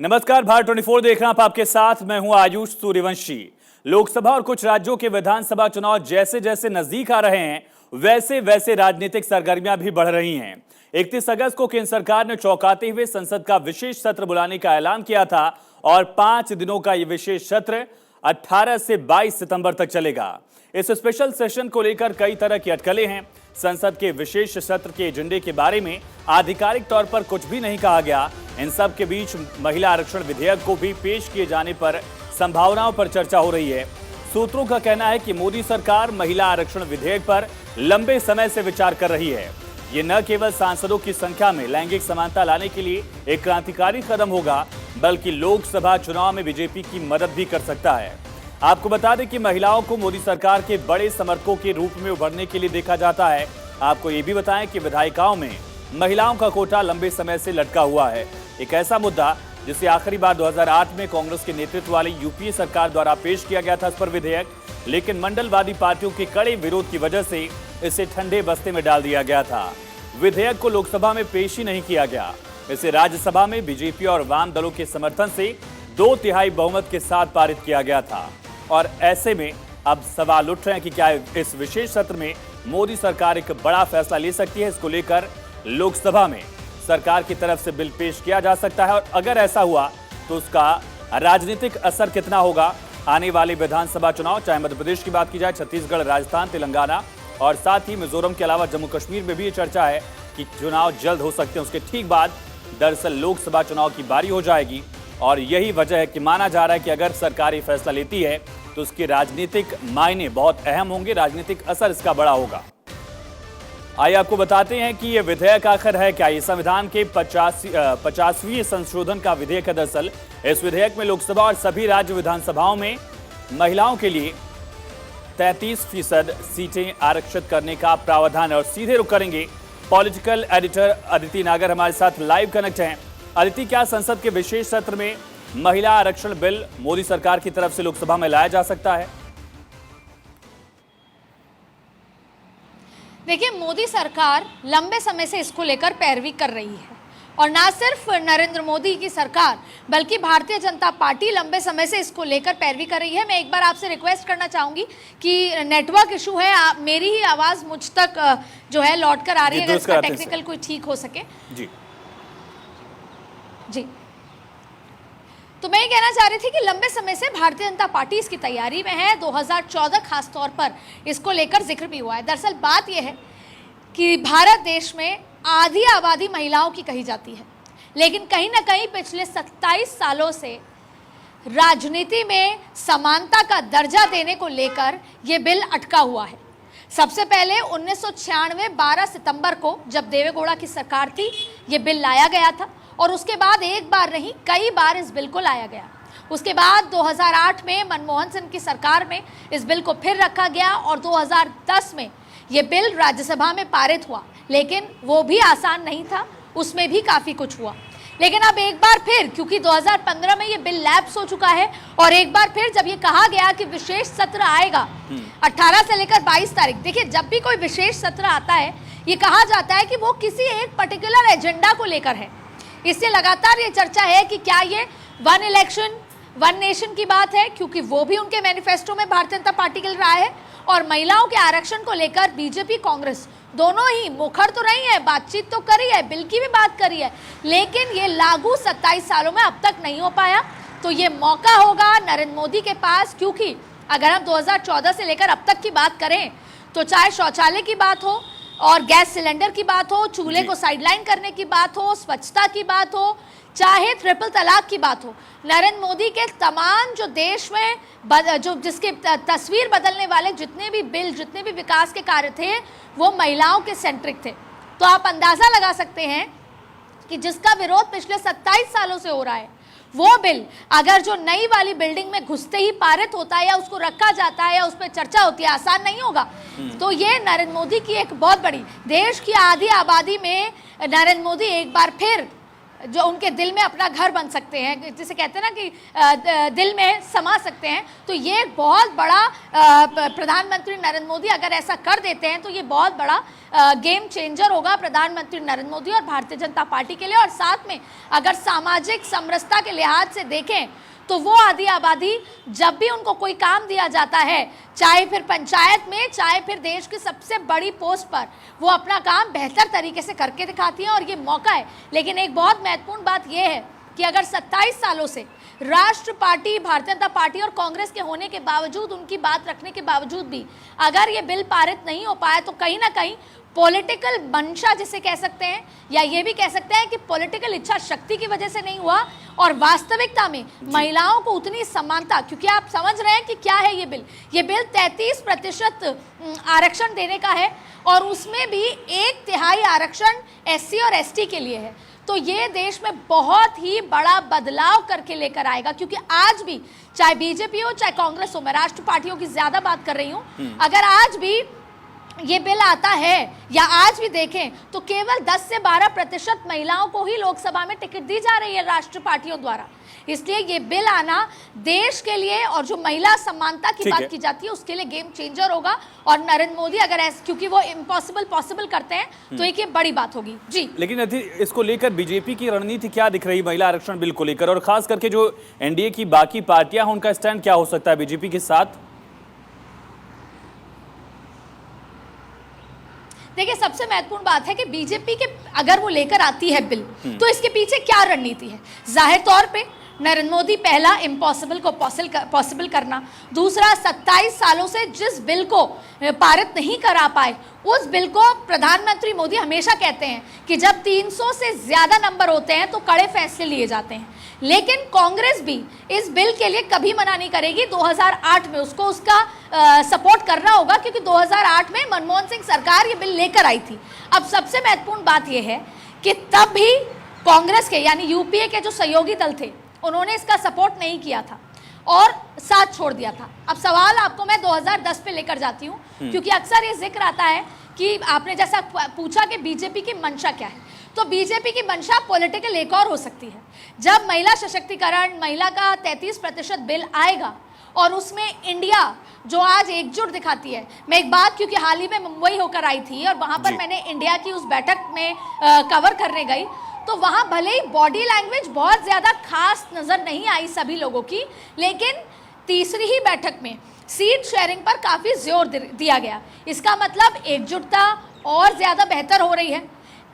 नमस्कार, भारत 24 देख रहे हैं आप, आपके साथ मैं हूं आयुष सूर्यवंशी। लोकसभा और कुछ राज्यों के विधानसभा चुनाव जैसे जैसे नजदीक आ रहे हैं, वैसे वैसे राजनीतिक सरगर्मियां भी बढ़ रही हैं। 31 अगस्त को केंद्र सरकार ने चौंकाते हुए संसद का विशेष सत्र बुलाने का ऐलान किया था और 5 दिनों का यह विशेष सत्र 18 से 22 सितंबर तक चलेगा। इस स्पेशल सेशन को लेकर कई तरह की अटकलें हैं। संसद के विशेष सत्र के एजेंडे के बारे में आधिकारिक तौर पर कुछ भी नहीं कहा गया। इन सब के बीच महिला आरक्षण विधेयक को भी पेश किए जाने पर संभावनाओं पर चर्चा हो रही है। सूत्रों का कहना है कि मोदी सरकार महिला आरक्षण विधेयक पर लंबे समय से विचार कर रही है। ये न केवल सांसदों की संख्या में लैंगिक समानता लाने के लिए एक क्रांतिकारी कदम होगा, बल्कि लोकसभा चुनाव में बीजेपी की मदद भी कर सकता है। आपको बता दें कि महिलाओं को मोदी सरकार के बड़े समर्थकों के रूप में उभरने के लिए देखा जाता है। आपको ये भी बताएं कि विधायिकाओं में महिलाओं का कोटा लंबे समय से लटका हुआ है। एक ऐसा मुद्दा जिसे आखिरी बार 2008 में कांग्रेस के नेतृत्व वाली यूपीए सरकार द्वारा पेश किया गया था इस पर विधेयक, लेकिन मंडलवादी पार्टियों के कड़े विरोध की वजह से इसे ठंडे बस्ते में डाल दिया गया था। विधेयक को लोकसभा में पेश ही नहीं किया गया। इसे राज्यसभा में बीजेपी और वाम दलों के समर्थन से 2/3 बहुमत के साथ पारित किया गया था। और ऐसे में अब सवाल उठ रहे हैं कि क्या इस विशेष सत्र में मोदी सरकार एक बड़ा फैसला ले सकती है। इसको लेकर लोकसभा में सरकार की तरफ से बिल पेश किया जा सकता है और अगर ऐसा हुआ तो उसका राजनीतिक असर कितना होगा। आने वाले विधानसभा चुनाव, चाहे मध्य प्रदेश की बात की जाए, छत्तीसगढ़, राजस्थान, तेलंगाना और साथ ही मिजोरम के अलावा जम्मू कश्मीर में भी ये चर्चा है कि चुनाव जल्द हो सकते हैं। उसके ठीक बाद दरअसल लोकसभा चुनाव की बारी हो जाएगी और यही वजह है कि माना जा रहा है कि अगर सरकार ये फैसला लेती है तो उसके राजनीतिक मायने बहुत अहम होंगे, राजनीतिक असर इसका बड़ा होगा। आइए आपको बताते हैं कि यह विधेयक आखिर है क्या। ये संविधान के 50वें संशोधन का विधेयक है। दरअसल इस विधेयक में लोकसभा और सभी राज्य विधानसभाओं में महिलाओं के लिए 33% सीटें आरक्षित करने का प्रावधान है। और सीधे रुख करेंगे पॉलिटिकल एडिटर अदिति नागर हमारे साथ लाइव कनेक्ट हैं। अदिति, क्या संसद के विशेष सत्र में महिला आरक्षण बिल मोदी सरकार की तरफ से लोकसभा में लाया जा सकता है? देखिए, मोदी सरकार लंबे समय से इसको लेकर पैरवी कर रही है और ना सिर्फ नरेंद्र मोदी की सरकार बल्कि भारतीय जनता पार्टी लंबे समय से इसको लेकर पैरवी कर रही है। मैं एक बार आपसे रिक्वेस्ट करना चाहूंगी कि नेटवर्क इशू है, मेरी ही आवाज़ मुझ तक जो है लौट कर आ रही है, अगर इसका टेक्निकल कोई ठीक हो सके। जी, तो मैं ये कहना चाह रही थी कि लंबे समय से भारतीय जनता पार्टी इसकी तैयारी में है। 2014 खास तौर पर इसको लेकर जिक्र भी हुआ है। दरअसल बात यह है कि भारत देश में आधी आबादी महिलाओं की कही जाती है, लेकिन कहीं ना कहीं पिछले 27 सालों से राजनीति में समानता का दर्जा देने को लेकर यह बिल अटका हुआ है। सबसे पहले 1996 12 सितंबर को जब देवेगौड़ा की सरकार थी, ये बिल लाया गया था और उसके बाद एक बार नहीं कई बार इस बिल को लाया गया। उसके बाद 2008 में मनमोहन सिंह की सरकार में इस बिल को फिर रखा गया और 2010 में ये बिल राज्यसभा में पारित हुआ, लेकिन वो भी आसान नहीं था, उसमें भी काफ़ी कुछ हुआ। लेकिन अब एक बार फिर, क्योंकि 2015 में ये बिल लैप्स हो चुका है और एक बार फिर जब ये कहा गया कि विशेष सत्र आएगा 18 से लेकर 22 तारीख, देखिए जब भी कोई विशेष सत्र आता है ये कहा जाता है कि वो किसी एक पर्टिकुलर एजेंडा को लेकर है। इससे लगातार ये चर्चा है कि क्या ये वन इलेक्शन वन नेशन की बात है, क्योंकि वो भी उनके मैनिफेस्टो में भारतीय जनता पार्टी के रहा है और महिलाओं के आरक्षण को लेकर बीजेपी कांग्रेस दोनों ही मुखर तो रही है, बातचीत तो करी है, बिल की भी बात करी है, लेकिन ये लागू 27 सालों में अब तक नहीं हो पाया। तो ये मौका होगा नरेंद्र मोदी के पास, क्योंकि अगर हम 2014 से लेकर अब तक की बात करें तो चाहे शौचालय की बात हो और गैस सिलेंडर की बात हो, चूल्हे को साइडलाइन करने की बात हो, स्वच्छता की बात हो, चाहे ट्रिपल तलाक की बात हो, नरेंद्र मोदी के तमाम जो देश में जो जिसके तस्वीर बदलने वाले जितने भी बिल, जितने भी विकास के कार्य थे, वो महिलाओं के सेंट्रिक थे। तो आप अंदाज़ा लगा सकते हैं कि जिसका विरोध पिछले 27 सालों से हो रहा है, वो बिल अगर जो नई वाली बिल्डिंग में घुसते ही पारित होता है या उसको रखा जाता है या उस पर चर्चा होती है, आसान नहीं होगा। तो ये नरेंद्र मोदी की एक बहुत बड़ी, देश की आधी आबादी में नरेंद्र मोदी एक बार फिर जो उनके दिल में अपना घर बन सकते हैं, जिसे कहते हैं ना कि दिल में समा सकते हैं। तो ये एक बहुत बड़ा प्रधानमंत्री नरेंद्र मोदी अगर ऐसा कर देते हैं तो ये बहुत बड़ा गेम चेंजर होगा प्रधानमंत्री नरेंद्र मोदी और भारतीय जनता पार्टी के लिए। और साथ में अगर सामाजिक समरसता के लिहाज से देखें तो वो आधी आबादी जब भी उनको कोई काम दिया जाता है, चाहे फिर पंचायत में, चाहे फिर देश की सबसे बड़ी पोस्ट पर, वो अपना काम बेहतर तरीके से करके दिखाती है और ये मौका है। लेकिन एक बहुत महत्वपूर्ण बात यह है कि अगर 27 सालों से राष्ट्र पार्टी, भारतीय जनता पार्टी और कांग्रेस के होने के बावजूद, उनकी बात रखने के बावजूद भी अगर ये बिल पारित नहीं हो पाया तो कहीं ना कहीं पॉलिटिकल मंशा जिसे कह सकते हैं, या ये भी कह सकते हैं कि पॉलिटिकल इच्छा शक्ति की वजह से नहीं हुआ। और वास्तविकता में महिलाओं को उतनी समानता, क्योंकि आप समझ रहे हैं कि क्या है ये बिल 33% आरक्षण देने का है और उसमें भी 1/3 आरक्षण SC और ST के लिए है। तो ये देश में बहुत ही बड़ा बदलाव करके लेकर आएगा, क्योंकि आज भी चाहे बीजेपी हो चाहे कांग्रेस हो, मैं राष्ट्र पार्टियों की ज्यादा बात कर रही हूं, अगर आज भी ये बिल आता है या आज भी देखें तो केवल 10 से 12% महिलाओं को ही लोकसभा में टिकट दी जा रही है राष्ट्र पार्टियों द्वारा। इसलिए ये बिल आना देश के लिए और जो महिला समानता की बात की जाती है उसके लिए गेम चेंजर होगा। और नरेंद्र मोदी अगर ऐसे, क्योंकि वो इम्पॉसिबल पॉसिबल करते हैं, तो एक ये बड़ी बात होगी जी। लेकिन इसको लेकर बीजेपी की रणनीति क्या दिख रही महिला आरक्षण बिल को लेकर, और खास करके जो एनडीए की बाकी पार्टियां हैं उनका स्टैंड क्या हो सकता है बीजेपी के साथ? देखिए, सबसे महत्वपूर्ण बात है कि बीजेपी के अगर वो लेकर आती है बिल तो इसके पीछे क्या रणनीति है। जाहिर तौर पे नरेंद्र मोदी, पहला इम्पॉसिबल को पॉसिबल करना, दूसरा 27 सालों से जिस बिल को पारित नहीं करा पाए उस बिल को प्रधानमंत्री मोदी हमेशा कहते हैं कि जब 300 से ज्यादा नंबर होते हैं तो कड़े फैसले लिए जाते हैं। लेकिन कांग्रेस भी इस बिल के लिए कभी मना नहीं करेगी। 2008 में उसको उसका सपोर्ट करना होगा, क्योंकि 2008 में मनमोहन सिंह सरकार ये बिल लेकर आई थी। अब सबसे महत्वपूर्ण बात यह है कि तब भी कांग्रेस के यानी यूपीए के जो सहयोगी दल थे उन्होंने इसका सपोर्ट नहीं किया था और साथ छोड़ दिया था। अब सवाल आपको मैं 2010 पे लेकर जाती हूँ, क्योंकि अक्सर ये जिक्र आता है कि आपने जैसा पूछा कि बीजेपी की मंशा क्या है, तो बीजेपी की मंशा पॉलिटिकल एक और हो सकती है। जब महिला सशक्तिकरण, महिला का 33% बिल आएगा और उसमें इंडिया जो आज एकजुट दिखाती है, मैं एक बात, क्योंकि हाल ही में मुंबई होकर आई थी और वहां पर मैंने इंडिया की उस बैठक में कवर करने गई, तो वहां भले ही बॉडी लैंग्वेज बहुत ज्यादा खास नजर नहीं आई सभी लोगों की, लेकिन तीसरी ही बैठक में सीट शेयरिंग पर काफी जोर दिया गया। इसका मतलब एकजुटता और ज्यादा बेहतर हो रही है।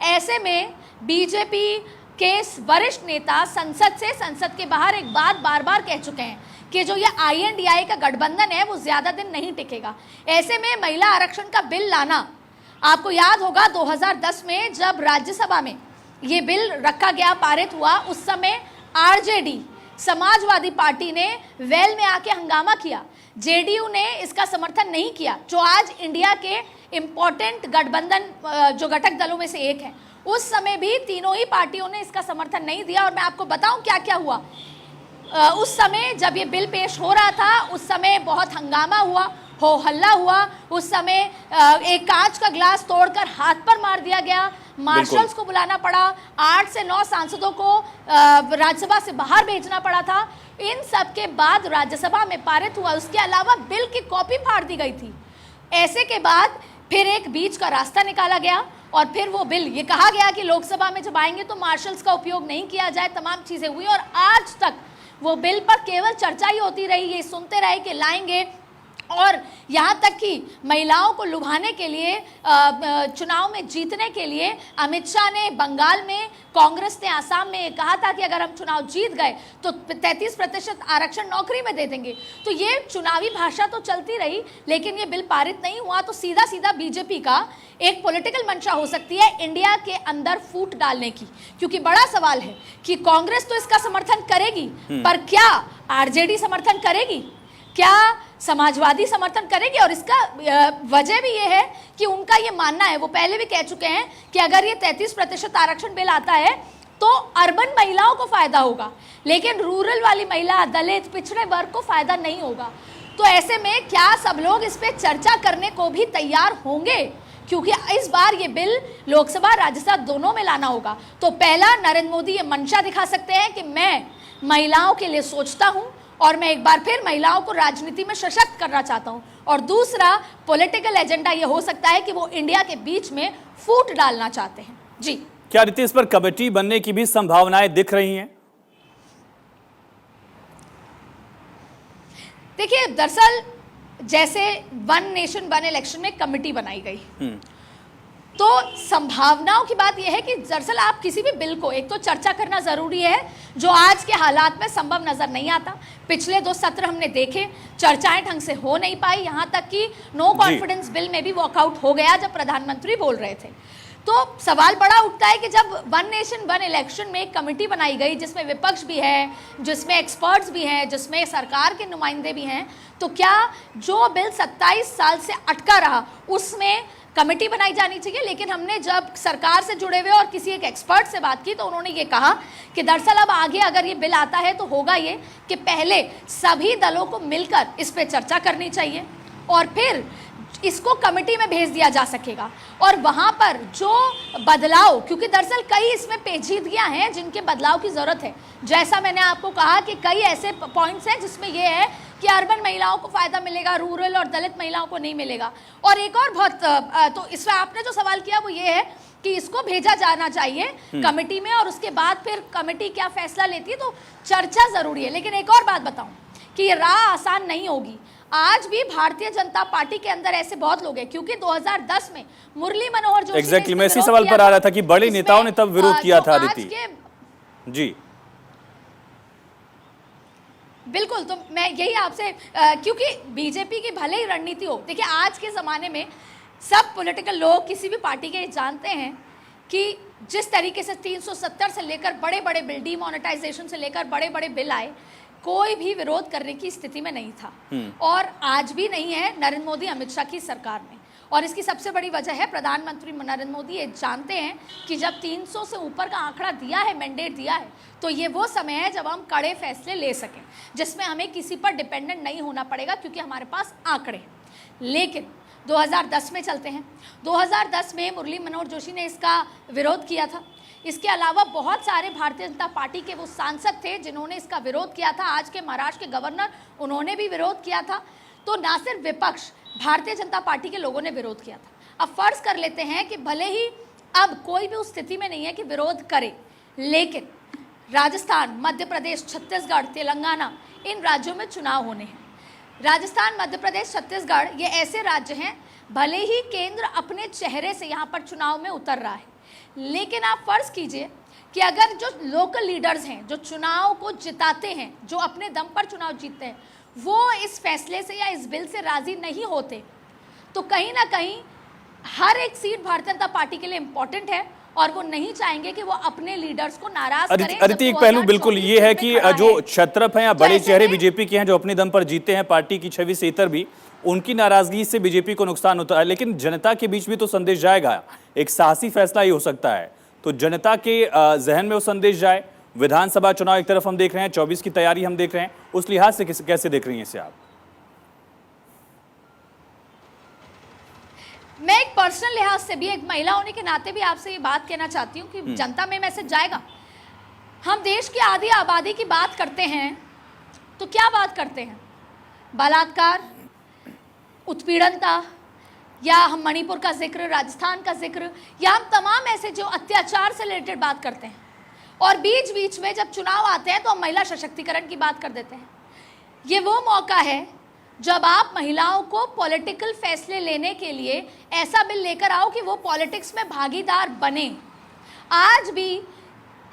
ऐसे में बीजेपी के वरिष्ठ नेता संसद के बाहर एक बात बार बार कह चुके हैं कि जो ये INDI का गठबंधन है वो ज्यादा दिन नहीं टिकेगा। ऐसे में महिला आरक्षण का बिल लाना, आपको याद होगा 2010 में जब राज्यसभा में ये बिल रखा गया, पारित हुआ, उस समय RJD समाजवादी पार्टी ने वेल में आके हंगामा किया, JDU ने इसका समर्थन नहीं किया, जो आज इंडिया के इंपॉर्टेंट गठबंधन जो घटक दलों में से एक है। उस समय भी तीनों ही पार्टियों ने इसका समर्थन नहीं दिया। और मैं आपको बताऊं क्या क्या हुआ। उस समय जब ये बिल पेश हो रहा था उस समय बहुत हंगामा हुआ, हो हल्ला हुआ। उस समय एक कांच का ग्लास तोड़कर हाथ पर मार दिया गया, मार्शल्स को बुलाना पड़ा, 8 से 9 सांसदों को राज्यसभा से बाहर भेजना पड़ा था। इन सब के बाद राज्यसभा में पारित हुआ, उसके अलावा बिल की कॉपी फाड़ दी गई थी। ऐसे के बाद फिर एक बीच का रास्ता निकाला गया और फिर वो बिल, ये कहा गया कि लोकसभा में जब आएंगे तो मार्शल्स का उपयोग नहीं किया जाए, तमाम चीजें हुई और आज तक वो बिल पर केवल चर्चा ही होती रही, ये सुनते रहे कि लाएंगे। और यहाँ तक कि महिलाओं को लुभाने के लिए, चुनाव में जीतने के लिए अमित शाह ने बंगाल में, कांग्रेस ने आसाम में कहा था कि अगर हम चुनाव जीत गए तो 33% आरक्षण नौकरी में दे देंगे। तो ये चुनावी भाषा तो चलती रही, लेकिन ये बिल पारित नहीं हुआ। तो सीधा सीधा बीजेपी का एक पॉलिटिकल मंशा हो सकती है इंडिया के अंदर फूट डालने की, क्योंकि बड़ा सवाल है कि कांग्रेस तो इसका समर्थन करेगी, पर क्या RJD समर्थन करेगी, क्या समाजवादी समर्थन करेगी? और इसका वजह भी ये है कि उनका ये मानना है, वो पहले भी कह चुके हैं कि अगर ये 33% आरक्षण बिल आता है तो अर्बन महिलाओं को फायदा होगा, लेकिन रूरल वाली महिला, दलित, पिछड़े वर्ग को फायदा नहीं होगा। तो ऐसे में क्या सब लोग इस पे चर्चा करने को भी तैयार होंगे? क्योंकि इस बार ये बिल लोकसभा राज्यसभा दोनों में लाना होगा। तो पहला, नरेंद्र मोदी ये मंशा दिखा सकते हैं कि मैं महिलाओं के लिए सोचता हूं और मैं एक बार फिर महिलाओं को राजनीति में सशक्त करना चाहता हूं। और दूसरा पॉलिटिकल एजेंडा ये हो सकता है कि वो इंडिया के बीच में फूट डालना चाहते हैं। जी, क्या रीति इस पर कमेटी बनने की भी संभावनाएं दिख रही हैं? देखिए, दरअसल जैसे वन नेशन वन इलेक्शन में कमेटी बनाई गई, तो संभावनाओं की बात यह है कि दरअसल आप किसी भी बिल को एक तो चर्चा करना जरूरी है, जो आज के हालात में संभव नजर नहीं आता। पिछले 2 सत्र हमने देखे, चर्चाएं ढंग से हो नहीं पाई, यहां तक कि नो कॉन्फिडेंस बिल में भी वॉकआउट हो गया जब प्रधानमंत्री बोल रहे थे। तो सवाल बड़ा उठता है कि जब वन नेशन वन इलेक्शन में एक कमेटी बनाई गई जिसमें विपक्ष भी है, जिसमें एक्सपर्ट्स भी हैं, जिसमें सरकार के नुमाइंदे भी हैं, तो क्या जो बिल 27 साल से अटका रहा उसमें कमेटी बनाई जानी चाहिए? लेकिन हमने जब सरकार से जुड़े हुए और किसी एक एक्सपर्ट से बात की तो उन्होंने ये कहा कि दरअसल अब आगे अगर ये बिल आता है तो होगा ये कि पहले सभी दलों को मिलकर इस पर चर्चा करनी चाहिए और फिर इसको कमेटी में भेज दिया जा सकेगा। और वहां पर जो बदलाव, क्योंकि दरअसल कई इसमें पेचीदगियां हैं जिनके बदलाव की जरूरत है। जैसा मैंने आपको कहा कि कई ऐसे पॉइंट्स हैं जिसमें यह है कि अर्बन महिलाओं को फायदा मिलेगा, रूरल और दलित महिलाओं को नहीं मिलेगा। और एक और बहुत तो इसमें आपने जो सवाल किया वो ये है कि इसको भेजा जाना चाहिए कमेटी में और उसके बाद फिर कमेटी क्या फैसला लेती है, तो चर्चा जरूरी है। लेकिन एक और बात बताऊं कि ये राह आसान नहीं होगी। आज भी भारतीय जनता पार्टी के अंदर ऐसे बहुत लोग हैं, क्योंकि 2010 में मुरली मनोहर जोशी एग्जैक्टली मैं इसी सवाल पर आ रहा था कि बड़े नेताओं ने तब विरोध किया था। अदिति जी, बिल्कुल, तो मैं यही आपसे क्योंकि बीजेपी की भले ही रणनीति हो, देखिए आज के ज़माने में सब पॉलिटिकल लोग किसी भी पार्टी के जानते हैं कि जिस तरीके से 370 से लेकर बड़े बड़े बिल, डीमोनेटाइजेशन से लेकर बड़े बड़े बिल आए, कोई भी विरोध करने की स्थिति में नहीं था और आज भी नहीं है नरेंद्र मोदी अमित शाह की सरकार में। और इसकी सबसे बड़ी वजह है प्रधानमंत्री नरेंद्र मोदी ये जानते हैं कि जब 300 से ऊपर का आंकड़ा दिया है, मैंडेट दिया है, तो ये वो समय है जब हम कड़े फैसले ले सकें, जिसमें हमें किसी पर डिपेंडेंट नहीं होना पड़ेगा क्योंकि हमारे पास आंकड़े हैं। लेकिन 2010 में चलते हैं। 2010 में मुरली मनोहर जोशी ने इसका विरोध किया था। इसके अलावा बहुत सारे भारतीय जनता पार्टी के वो सांसद थे जिन्होंने इसका विरोध किया था। आज के महाराष्ट्र के गवर्नर, उन्होंने भी विरोध किया था। तो ना सिर्फ विपक्ष, भारतीय जनता पार्टी के लोगों ने विरोध किया था। अब फर्ज कर लेते हैं कि भले ही अब कोई भी उस स्थिति में नहीं है कि विरोध करे, लेकिन राजस्थान, मध्य प्रदेश, छत्तीसगढ़, तेलंगाना, इन राज्यों में चुनाव होने हैं। राजस्थान, मध्य प्रदेश, छत्तीसगढ़ ये ऐसे राज्य हैं, भले ही केंद्र अपने चेहरे से यहाँ पर चुनाव में उतर रहा है, लेकिन आप फर्ज कीजिए कि अगर जो लोकल लीडर्स हैं, जो चुनाव को जिताते हैं, जो अपने दम पर चुनाव जीतते हैं, वो इस फैसले से या इस बिल से राजी नहीं होते, तो कहीं ना कहीं हर एक सीट भारतीय जनता पार्टी के लिए इंपॉर्टेंट है और वो नहीं चाहेंगे कि वो अपने लीडर्स को नाराज करें। अदिति, एक पहलू बिल्कुल ये है कि जो क्षत्रप हैं या बड़े चेहरे बीजेपी के हैं जो अपने दम पर जीते हैं, पार्टी की छवि से इतर भी, उनकी नाराजगी से बीजेपी को नुकसान होता है, लेकिन जनता के बीच भी तो संदेश जाएगा। एक साहसी फैसला ही हो सकता है, तो जनता के जहन में वो संदेश जाए। विधानसभा चुनाव एक तरफ हम देख रहे हैं, 24 की तैयारी हम देख रहे हैं, उस लिहाज से कैसे देख रही हैं इसे आप? मैं एक पर्सनल लिहाज से भी, एक महिला होने के नाते भी आपसे ये बात कहना चाहती हूँ कि जनता में मैसेज जाएगा। हम देश की आधी आबादी की बात करते हैं तो क्या बात करते हैं? बलात्कार, उत्पीड़नता, या हम मणिपुर का जिक्र, राजस्थान का जिक्र, या हम तमाम ऐसे जो अत्याचार से रिलेटेड बात करते हैं। और बीच बीच में जब चुनाव आते हैं तो हम महिला सशक्तिकरण की बात कर देते हैं। ये वो मौका है जब आप महिलाओं को पॉलिटिकल फैसले लेने के लिए ऐसा बिल लेकर आओ कि वो पॉलिटिक्स में भागीदार बने। आज भी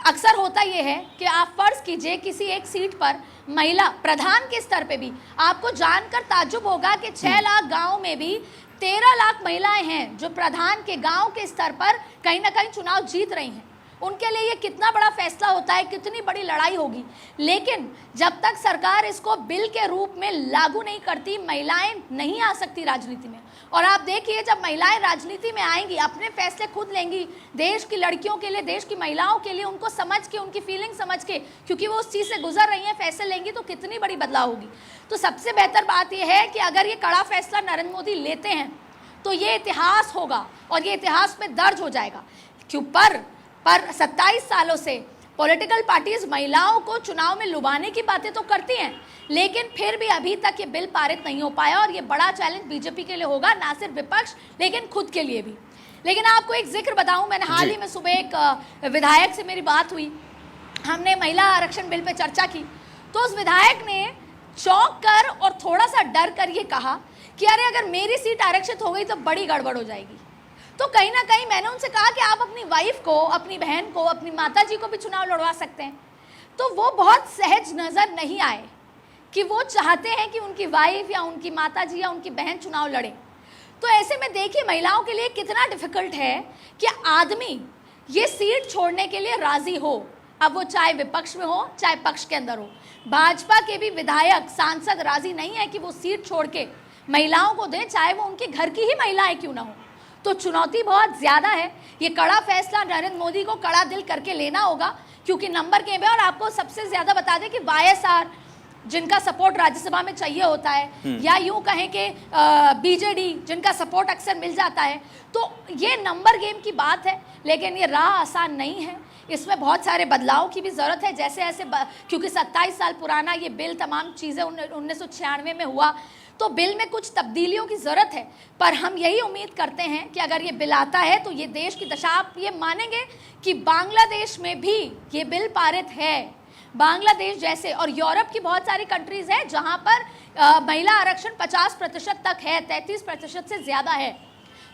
अक्सर होता ये है कि आप फर्ज कीजिए किसी एक सीट पर महिला प्रधान के स्तर पे भी, आपको जानकर ताज्जुब होगा कि 6 लाख गांव में भी 13 लाख महिलाएं हैं जो प्रधान के गांव के स्तर पर कहीं ना कहीं चुनाव जीत रही हैं। उनके लिए ये कितना बड़ा फैसला होता है, कितनी बड़ी लड़ाई होगी। लेकिन जब तक सरकार इसको बिल के रूप में लागू नहीं करती, महिलाएं नहीं आ सकती राजनीति में। और आप देखिए, जब महिलाएं राजनीति में आएंगी, अपने फैसले खुद लेंगी, देश की लड़कियों के लिए, देश की महिलाओं के लिए, उनको समझ के, उनकी फीलिंग समझ के, क्योंकि वो उस चीज़ से गुजर रही हैं, फैसले लेंगी, तो कितनी बड़ी बदलाव होगी। तो सबसे बेहतर बात यह है कि अगर ये कड़ा फैसला नरेंद्र मोदी लेते हैं तो ये इतिहास होगा और ये इतिहास में दर्ज हो जाएगा। क्यों पर 27 सालों से पॉलिटिकल पार्टीज महिलाओं को चुनाव में लुभाने की बातें तो करती हैं, लेकिन फिर भी अभी तक ये बिल पारित नहीं हो पाया और ये बड़ा चैलेंज बीजेपी के लिए होगा, ना सिर्फ विपक्ष लेकिन खुद के लिए भी। लेकिन आपको एक जिक्र बताऊं, मैंने हाल ही में सुबह एक विधायक से मेरी बात हुई, हमने महिला आरक्षण बिल पे चर्चा की, तो उस विधायक ने चौंक कर और थोड़ा सा डर कर ये कहा कि अरे अगर मेरी सीट आरक्षित हो गई तो बड़ी गड़बड़ हो जाएगी। तो कहीं ना कहीं मैंने उनसे कहा कि आप अपनी वाइफ को, अपनी बहन को, अपनी माता जी को भी चुनाव लड़वा सकते हैं। तो वो बहुत सहज नजर नहीं आए कि वो चाहते हैं कि उनकी वाइफ या उनकी माता जी या उनकी बहन चुनाव लड़े। तो ऐसे में देखिए महिलाओं के लिए कितना डिफिकल्ट है कि आदमी ये सीट छोड़ने के लिए राजी हो, अब वो चाहे विपक्ष में हो चाहे पक्ष के अंदर हो। भाजपा के भी विधायक, सांसद राजी नहीं है कि वो सीट छोड़ के महिलाओं को दें, चाहे वो उनके घर की ही महिलाएं क्यों ना हो। तो चुनौती बहुत ज़्यादा है। ये कड़ा फैसला नरेंद्र मोदी को कड़ा दिल करके लेना होगा, क्योंकि नंबर के में, और आपको सबसे ज़्यादा बता दें कि वाईएसआर जिनका सपोर्ट राज्यसभा में चाहिए होता है, या यूं कहें कि बीजेडी जिनका सपोर्ट अक्सर मिल जाता है, तो ये नंबर गेम की बात है। लेकिन ये राह आसान नहीं है, इसमें बहुत सारे बदलाव की भी ज़रूरत है। जैसे ऐसे क्योंकि 27 साल पुराना ये बिल, तमाम चीज़ें 1996 में हुआ, तो बिल में कुछ तब्दीलियों की ज़रूरत है। पर हम यही उम्मीद करते हैं कि अगर ये बिल आता है तो ये देश की दशा, आप ये मानेंगे कि बांग्लादेश में भी ये बिल पारित है। बांग्लादेश जैसे और यूरोप की बहुत सारी कंट्रीज़ हैं जहाँ पर महिला आरक्षण 50% तक है, 33% से ज़्यादा है।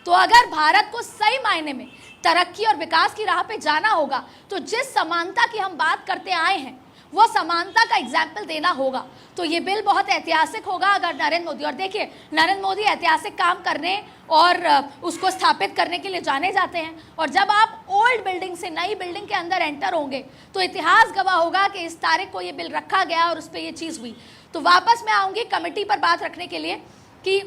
तो अगर भारत को सही मायने में तरक्की और विकास की राह पे जाना होगा, तो जिस समानता की हम बात करते आए हैं वो समानता का एग्जाम्पल देना होगा। तो ये बिल बहुत ऐतिहासिक होगा अगर नरेंद्र मोदी, और देखिए नरेंद्र मोदी ऐतिहासिक काम करने और उसको स्थापित करने के लिए जाने जाते हैं। और जब आप ओल्ड बिल्डिंग से नई बिल्डिंग के अंदर एंटर होंगे तो इतिहास गवाह होगा कि इस तारीख को ये बिल रखा गया और उस पर ये चीज़ हुई। तो वापस मैं आऊँगी कमेटी पर बात रखने के लिए कि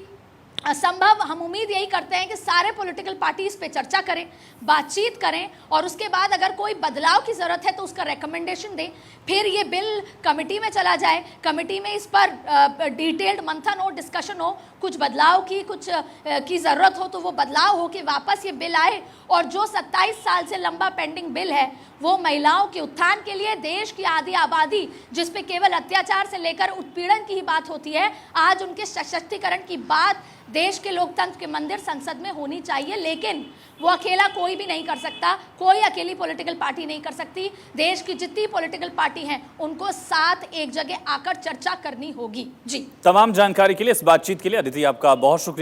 संभव हम उम्मीद यही करते हैं कि सारे पॉलिटिकल पार्टीज पे चर्चा करें, बातचीत करें, और उसके बाद अगर कोई बदलाव की ज़रूरत है तो उसका रिकमेंडेशन दें। फिर ये बिल कमेटी में चला जाए, कमेटी में इस पर डिटेल्ड मंथन हो, डिस्कशन हो, कुछ बदलाव की ज़रूरत हो तो वो बदलाव हो कि वापस ये बिल आए। और जो 27 साल से लंबा पेंडिंग बिल है वो महिलाओं के उत्थान के लिए, देश की आधी आबादी जिस पे केवल अत्याचार से लेकर उत्पीड़न की ही बात होती है, आज उनके सशक्तिकरण की बात देश के लोकतंत्र के मंदिर संसद में होनी चाहिए। लेकिन वो अकेला कोई भी नहीं कर सकता, कोई अकेली पॉलिटिकल पार्टी नहीं कर सकती। देश की जितनी पॉलिटिकल पार्टी हैं उनको साथ एक जगह आकर चर्चा करनी होगी। जी, तमाम जानकारी के लिए, इस बातचीत के लिए अदिति आपका बहुत शुक्रिया।